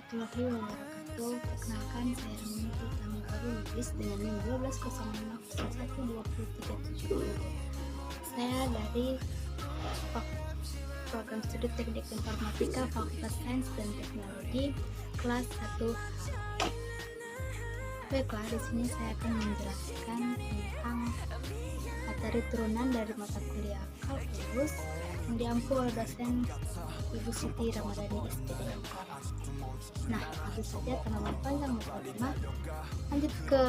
warahmatullahi wabarakatuh. Perkenalkan, saya Rani Utami baru lulus dengan NIM 1205012370. Saya dari program studi Teknik Informatika Fakultas Sains dan Teknologi kelas 1. Baiklah, di sini saya akan menjelaskan tentang materi turunan dari mata kuliah kalkulus yang diampu oleh dosen Ibu Siti Ramadhani SPD. Nah, itu saja tanaman panjang mukadimah. Lanjut ke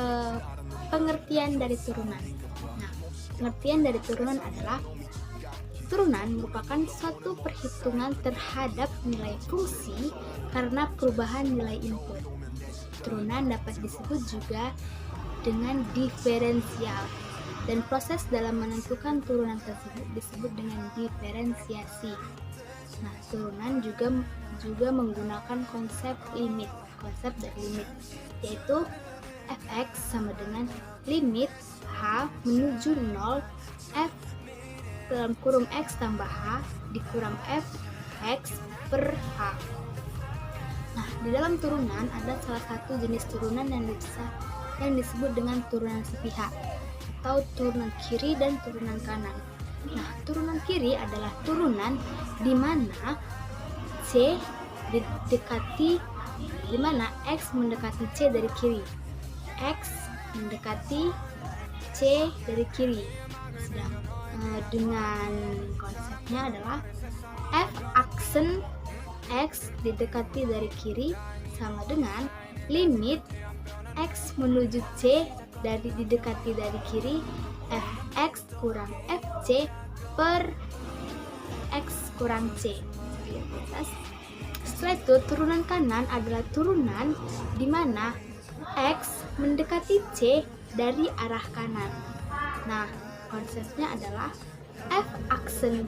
pengertian dari turunan. Nah, pengertian dari turunan adalah turunan merupakan suatu perhitungan terhadap nilai fungsi karena perubahan nilai input. Turunan dapat disebut juga dengan diferensial, dan proses dalam menentukan turunan tersebut disebut dengan diferensiasi. Nah, turunan juga menggunakan konsep dari limit, yaitu fx sama dengan limit h menuju 0 f dalam kurung x tambah h dikurang f x per h. Nah, di dalam turunan ada salah satu jenis turunan yang disebut dengan turunan sepihak atau turunan kiri dan turunan kanan. Nah, turunan kiri adalah turunan di mana x mendekati c dari kiri. X mendekati c dari kiri. Sedang dengan konsepnya adalah f aksen x didekati dari kiri sama dengan limit x menuju c didekati dari kiri fx kurang fc per x kurang c. Setelah itu, turunan kanan adalah turunan di mana x mendekati c dari arah kanan. Nah, konsepnya adalah f aksen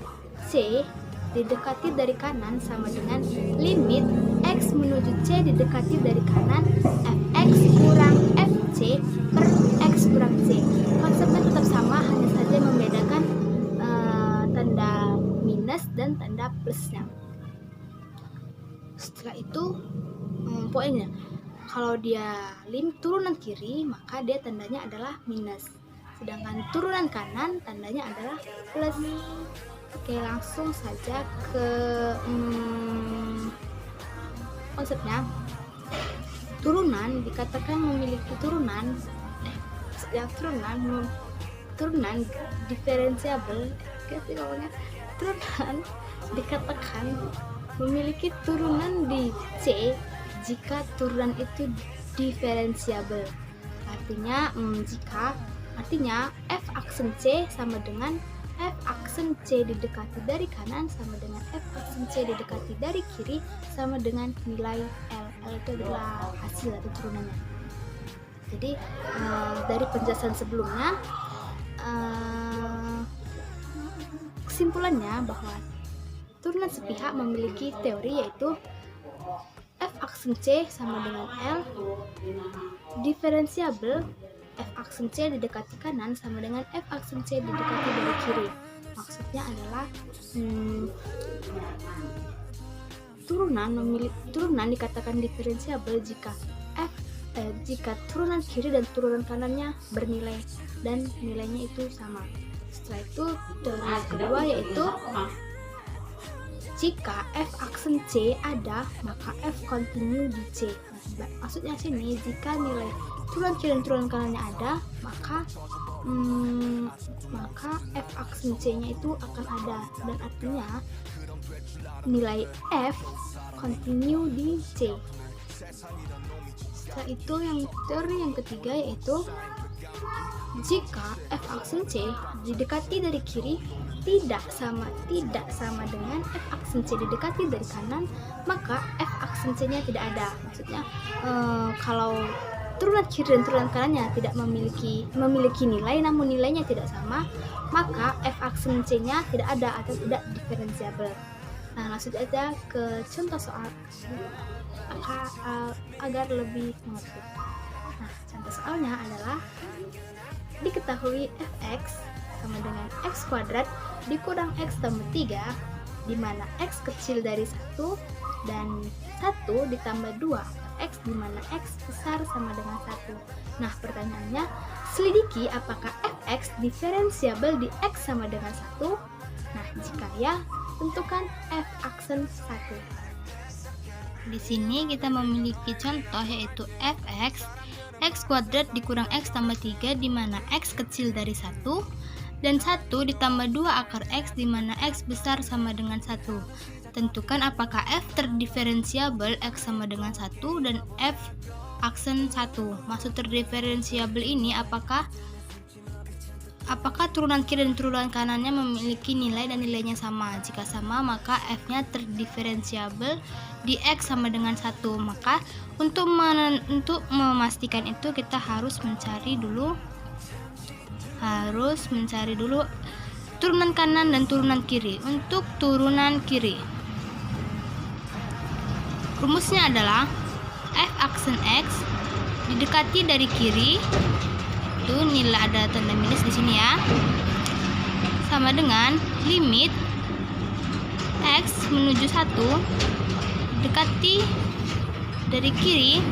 c didekati dari kanan sama dengan limit x menuju c didekati dari kanan fx kurang fc per x kurang c. Konsepnya tetap sama, hanya saja membedakan tanda minus dan tanda plusnya. Setelah itu poinnya, kalau dia turunan kiri maka dia tandanya adalah minus, sedangkan turunan kanan tandanya adalah plus. Oke, langsung saja ke konsepnya. Turunan dikatakan memiliki turunan diferensiabel. Turunan dikatakan memiliki turunan di C jika turunan itu diferensiabel. Artinya f aksen C sama dengan f aksen C didekati dari kanan sama dengan f aksen C didekati dari kiri sama dengan nilai L. L itu adalah hasil atau turunannya. Jadi dari penjelasan sebelumnya, kesimpulannya bahwa turunan sepihak memiliki teori, yaitu f aksen C sama dengan L diferensiabel f aksen C didekati kanan sama dengan f aksen C didekati dari kiri. Maksudnya adalah turunan dikatakan diferensiabel jika turunan kiri dan turunan kanannya bernilai dan nilainya itu sama. Setelah itu, teori yang kedua yaitu jika f aksen C ada, maka f continue di C. Nah, maksudnya sini, jika nilai turunan kiri dan turunan kanannya ada, maka f aksen C-nya itu akan ada, dan artinya nilai f continue di C. Setelah itu, teori yang ketiga yaitu jika f aksen C didekati dari kiri tidak sama dengan f aksen C didekati dari kanan, maka f aksen C-nya tidak ada. Maksudnya kalau turunan kiri dan turunan kanannya tidak memiliki nilai, namun nilainya tidak sama, maka f aksen C-nya tidak ada atau tidak diferensiabel. Nah, langsung aja ke contoh soal agar lebih mengerti. Nah, contoh soalnya adalah diketahui fx sama dengan x kuadrat dikurang x tambah 3, di mana x kecil dari 1 dan 1 ditambah 2 akar X di mana X besar sama dengan 1. Nah, pertanyaannya, selidiki apakah fx diferensiabel di X sama dengan 1? Nah, jika ya, tentukan f aksen 1. Di sini kita memiliki contoh yaitu fx x kuadrat dikurang x tambah 3 di mana x kecil dari 1 dan 1 ditambah 2 akar x di mana x besar sama dengan 1. Tentukan apakah f terdiferensiabel x sama dengan 1 dan f aksen 1. Maksud terdiferensiabel ini apakah turunan kiri dan turunan kanannya memiliki nilai dan nilainya sama. Jika sama, maka f-nya terdiferensiabel di x sama dengan 1. Maka untuk memastikan itu kita harus mencari dulu turunan kanan dan turunan kiri. Untuk turunan kiri, rumusnya adalah f aksen x didekati dari kiri, itu nilai ada tanda minus di sini ya, sama dengan limit x menuju 1 dekati dari kiri.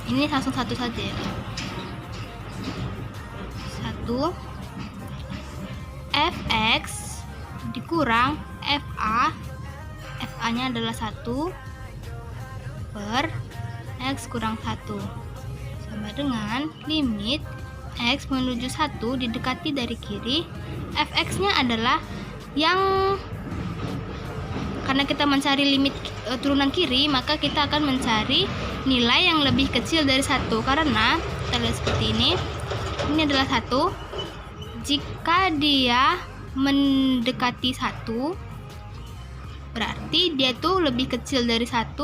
Ini langsung satu saja ya. 1 fx dikurang fa nya adalah 1 per x kurang 1 sama dengan limit x menuju 1 didekati dari kiri. Fx nya adalah karena kita mencari limit turunan kiri, maka kita akan mencari nilai yang lebih kecil dari 1. Karena kita lihat seperti ini adalah 1. Jika dia mendekati 1, berarti dia tuh lebih kecil dari 1,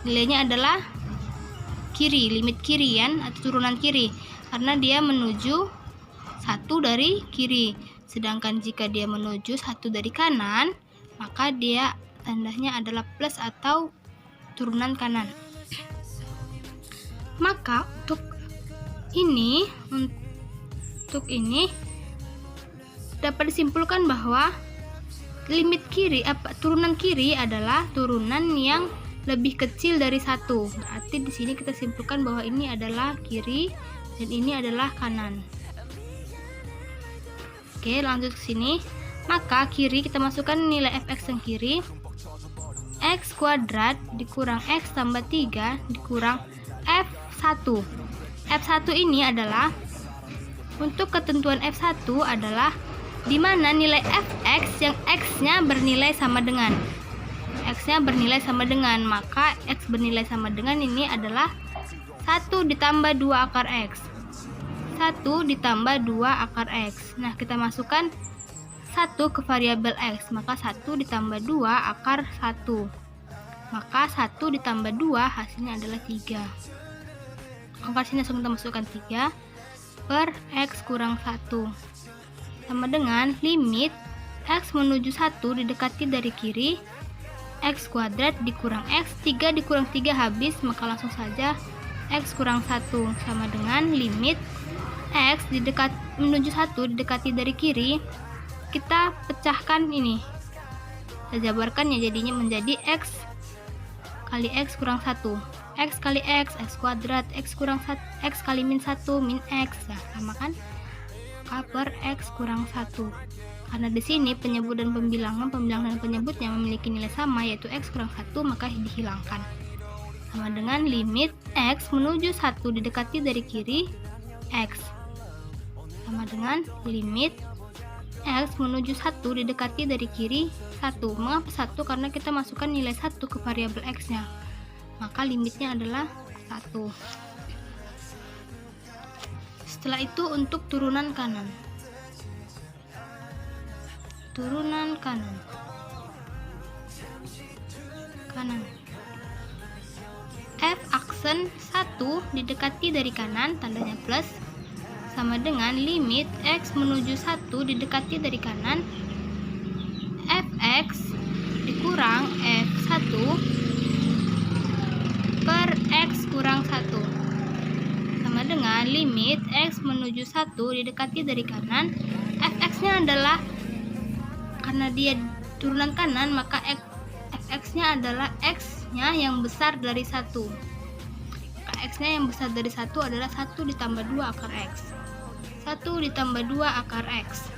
nilainya adalah kiri, limit kiri kan, atau turunan kiri, karena dia menuju 1 dari kiri. Sedangkan jika dia menuju 1 dari kanan, maka dia tandanya adalah plus atau turunan kanan. Maka untuk ini dapat disimpulkan bahwa limit kiri turunan kiri adalah turunan yang lebih kecil dari 1. Berarti di sini kita simpulkan bahwa ini adalah kiri dan ini adalah kanan. Oke, lanjut ke sini. Maka kiri kita masukkan nilai fx yang kiri, x kuadrat dikurang x tambah 3 dikurang f1. F1 ini adalah, untuk ketentuan F1 adalah di mana nilai fx yang x-nya bernilai sama dengan maka x bernilai sama dengan ini adalah 1 ditambah 2 akar x. 1 ditambah 2 akar x. Nah, kita masukkan 1 ke variabel x, maka 1 ditambah 2 akar 1. Maka 1 ditambah 2 hasilnya adalah 3. Maka sini langsung kita masukkan 3 per x kurang 1 sama dengan limit x menuju 1 didekati dari kiri, x kuadrat dikurang x, 3 dikurang 3 habis, maka langsung saja x kurang 1 sama dengan limit x menuju 1 didekati dari kiri. Kita pecahkan ini, kita jabarkan ya, jadinya menjadi x kali x kurang 1, x kali x kuadrat, x kurang 1, x kali min 1 min x. Nah, sama kan? Maka per x kurang 1. Karena di sini penyebut dan pembilangan dan penyebutnya memiliki nilai sama, yaitu x kurang 1, maka dihilangkan. Sama dengan limit x menuju 1 didekati dari kiri, x sama dengan limit x menuju 1 didekati dari kiri 1. Mengapa 1? Karena kita masukkan nilai 1 ke variabel x nya, maka limitnya adalah 1. Setelah itu untuk turunan kanan. F aksen 1 didekati dari kanan, tandanya plus, sama dengan limit x menuju 1 didekati dari kanan, fx dikurang f1 per x kurang 1 sama dengan limit x menuju 1 didekati dari kanan. Fx nya adalah, karena dia turunan kanan, maka X-nya adalah X-nya yang besar dari 1. X-nya yang besar dari 1 adalah 1 ditambah 2 akar X. 1 ditambah 2 akar X.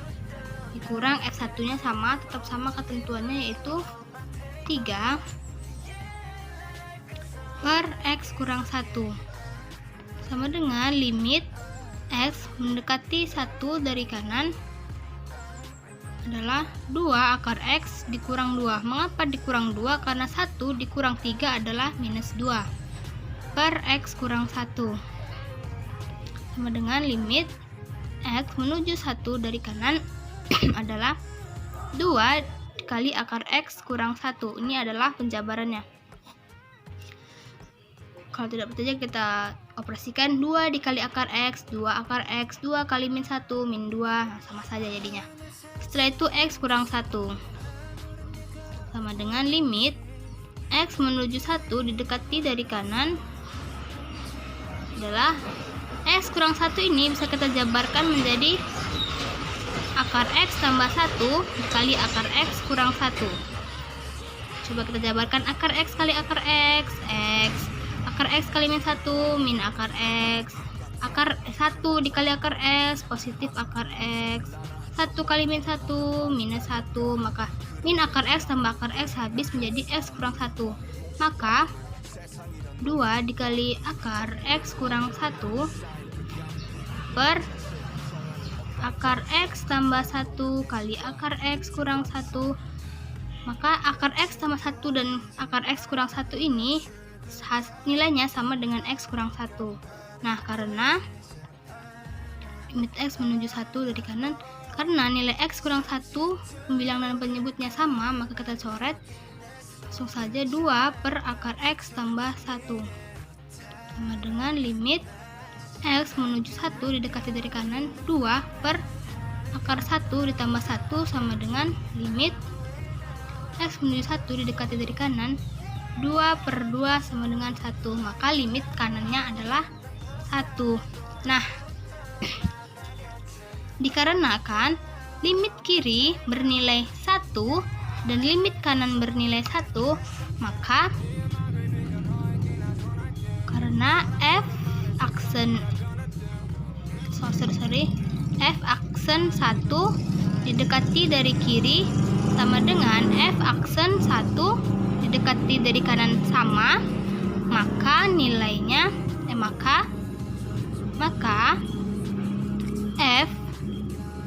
Dikurang X1-nya tetap sama ketentuannya, yaitu 3 per X kurang 1. Sama dengan limit X mendekati 1 dari kanan adalah 2 akar X dikurang 2. Mengapa dikurang 2? Karena 1 dikurang 3 adalah minus 2 per X kurang 1. Sama dengan limit X menuju 1 dari kanan adalah 2 dikali akar X kurang 1. Ini adalah penjabarannya. Kalau tidak percaya kita operasikan 2 dikali akar X, 2 akar X, 2 kali min 1, min 2, sama saja jadinya. Setelah itu X kurang 1 sama dengan limit X menuju 1 didekati dari kanan adalah X kurang 1. Ini bisa kita jabarkan menjadi akar X tambah 1 dikali akar X kurang 1. Coba kita jabarkan akar X kali akar X, akar X kali min 1, min akar X, akar 1 dikali akar X, positif akar X, 1 kali min 1, minus 1, maka min akar X tambah akar X habis menjadi X kurang 1. Maka 2 dikali akar X kurang 1 per akar X tambah 1 kali akar X kurang 1. Maka akar X tambah 1 dan akar X kurang 1 ini nilainya sama dengan X kurang 1. Nah, karena limit X menuju 1 dari kanan, karena nilai X kurang 1 pembilang dan penyebutnya sama, maka kita coret langsung saja 2 per akar X tambah 1 sama dengan limit X menuju 1 didekati dari kanan 2 per akar 1 ditambah 1 sama dengan limit X menuju 1 didekati dari kanan 2 per 2 sama dengan 1, maka limit kanannya adalah 1. Nah, dikarenakan limit kiri bernilai 1 dan limit kanan bernilai 1, maka karena F aksen F aksen 1 didekati dari kiri sama dengan F aksen 1 didekati dari kanan sama, maka nilainya maka F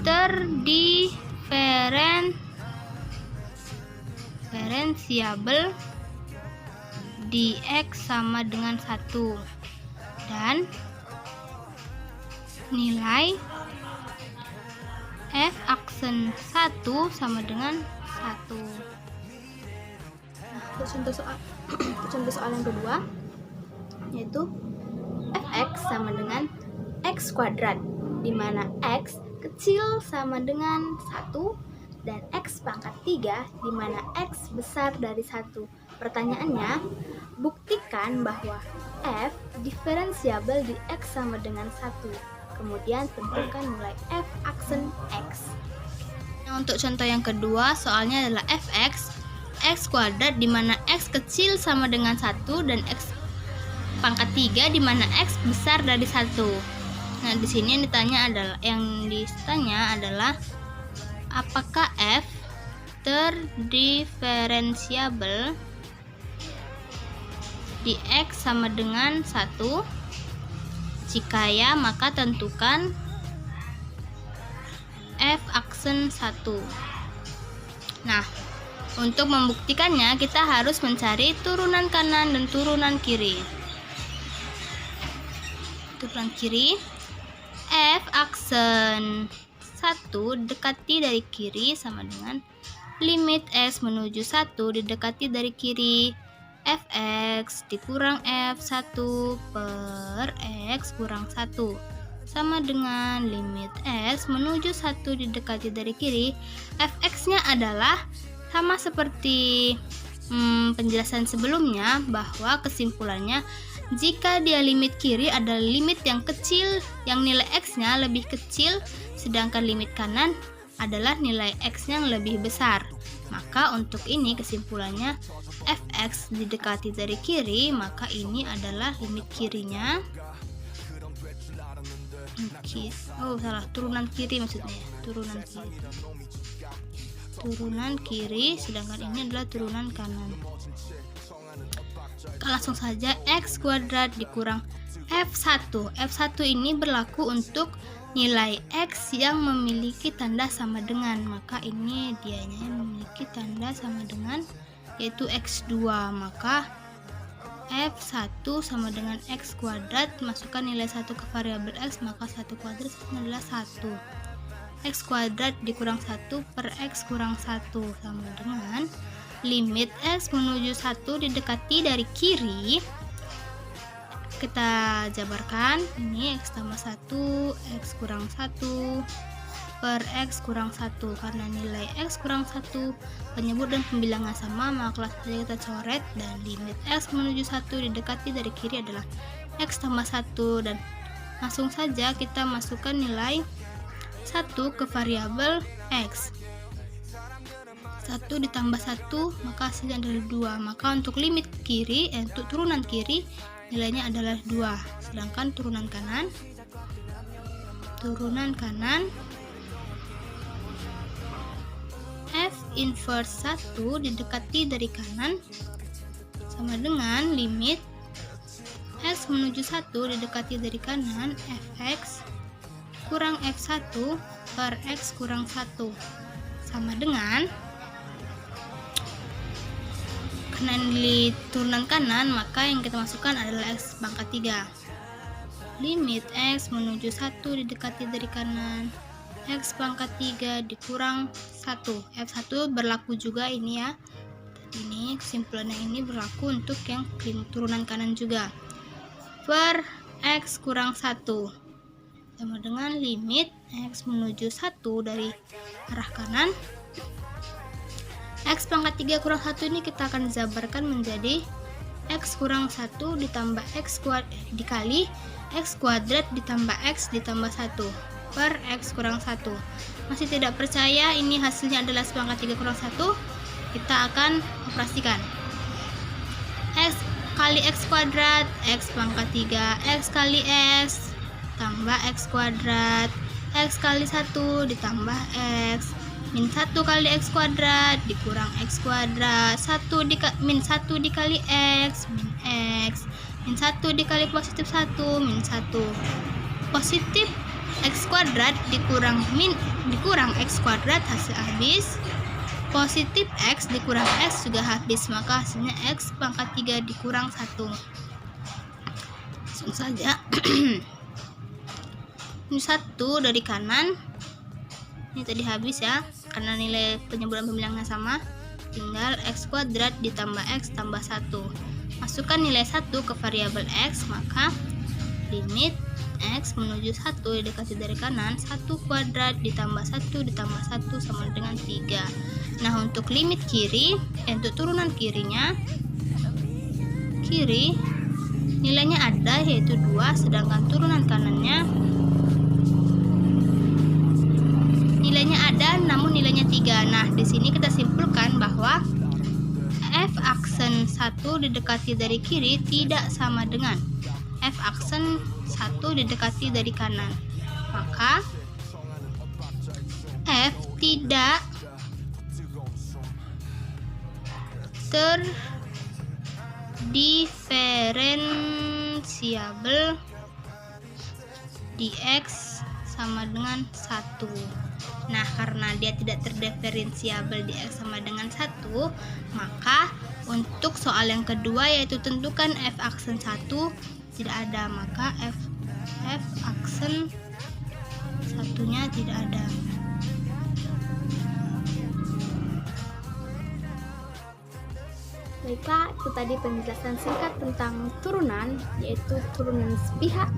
terdiferensiabel di X sama dengan 1 dan nilai F aksen 1 sama dengan 1. Nah, contoh soal yang kedua yaitu Fx sama dengan X kuadrat, di mana X kecil sama dengan 1 dan X pangkat 3 di mana X besar dari 1. Pertanyaannya, buktikan bahwa F diferensiabel di X sama dengan 1. Kemudian tentukan nilai F aksen X. Nah, untuk contoh yang kedua, soalnya adalah Fx X kuadrat di mana X kecil sama dengan 1 dan X pangkat 3 di mana X besar dari 1. Nah, di sini yang ditanya adalah apakah F terdiferensiabel di X sama dengan 1? Jika ya, maka tentukan F aksen 1. Nah, untuk membuktikannya kita harus mencari turunan kanan dan turunan kiri. Turunan kiri, F aksen 1 dekati dari kiri sama dengan limit X menuju 1 didekati dari kiri Fx dikurang F1 per X kurang 1 sama dengan limit X menuju 1 didekati dari kiri. Fx nya adalah sama seperti penjelasan sebelumnya, bahwa kesimpulannya jika dia limit kiri adalah limit yang kecil yang nilai X nya lebih kecil, sedangkan limit kanan adalah nilai X yang lebih besar. Maka untuk ini kesimpulannya fx didekati dari kiri, maka ini adalah limit kirinya. Turunan kiri maksudnya ya, turunan kiri, sedangkan ini adalah turunan kanan. Langsung saja x kuadrat dikurang f1. F1 ini berlaku untuk nilai x yang memiliki tanda sama dengan, maka ini dianya yang memiliki tanda sama dengan, yaitu x2. Maka f1 sama dengan x kuadrat, masukkan nilai 1 ke variabel x, maka 1 kuadrat adalah 1. X kuadrat dikurang 1 per x kurang 1 sama dengan limit x menuju 1 didekati dari kiri. Kita jabarkan, ini x tambah 1, x kurang 1 per x kurang 1. Karena nilai x kurang 1 penyebut dan pembilangan sama, maka saja kita coret, dan limit x menuju 1 didekati dari kiri adalah x tambah 1, dan langsung saja kita masukkan nilai 1 ke variabel x. 1 ditambah 1 maka hasilnya adalah 2. Maka untuk limit kiri, untuk turunan kiri nilainya adalah 2. Sedangkan turunan kanan f inverse 1 didekati dari kanan sama dengan limit x menuju 1 didekati dari kanan fx kurang f1 per x kurang 1 sama dengan, karena di turunan kanan maka yang kita masukkan adalah x pangkat 3. Limit x menuju 1 didekati dari kanan x pangkat 3 dikurang 1. F1 berlaku juga ini ya. Ini kesimpulannya ini berlaku untuk yang turunan kanan juga. Per x kurang 1 sama dengan limit x menuju 1 dari arah kanan. X pangkat 3 kurang 1 ini kita akan jabarkan menjadi x kurang 1 ditambah x dikali x kuadrat ditambah x ditambah 1 per x kurang 1. Masih tidak percaya ini hasilnya adalah x pangkat 3 kurang 1, kita akan operasikan. X kali x kuadrat, x pangkat 3, x kali x tambah x kuadrat, x kali 1 ditambah x, min 1 kali x kuadrat dikurang x kuadrat, min 1 dikali x, min x, min 1 dikali positif 1, min 1. Positif x kuadrat dikurang x kuadrat, hasil habis. Positif x dikurang x juga habis, maka hasilnya x pangkat 3 dikurang 1. Langsung saja. Ini 1 dari kanan, ini tadi habis ya, karena nilai penyebutan pembilangan sama. Tinggal x kuadrat ditambah x tambah 1. Masukkan nilai 1 ke variabel x, maka limit x menuju 1 didekati dari kanan 1 kuadrat ditambah 1 ditambah 1 sama dengan 3. Nah untuk limit kiri, untuk turunan kirinya, kiri nilainya ada yaitu 2, sedangkan turunan kanannya nilainya ada namun nilainya 3. Nah di sini kita simpulkan bahwa f aksen 1 didekati dari kiri tidak sama dengan f aksen 1 didekati dari kanan. Maka f tidak terdiferensiabel di x sama dengan 1. Nah karena dia tidak terdiferensiabel di x sama dengan 1, maka untuk soal yang kedua yaitu tentukan f aksen 1 tidak ada, maka f aksen satunya tidak ada. Baiklah, itu tadi penjelasan singkat tentang turunan, yaitu turunan sepihak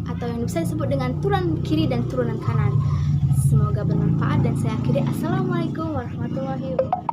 atau yang bisa disebut dengan turunan kiri dan turunan kanan. Semoga bermanfaat dan saya akhiri. Assalamualaikum warahmatullahi wabarakatuh.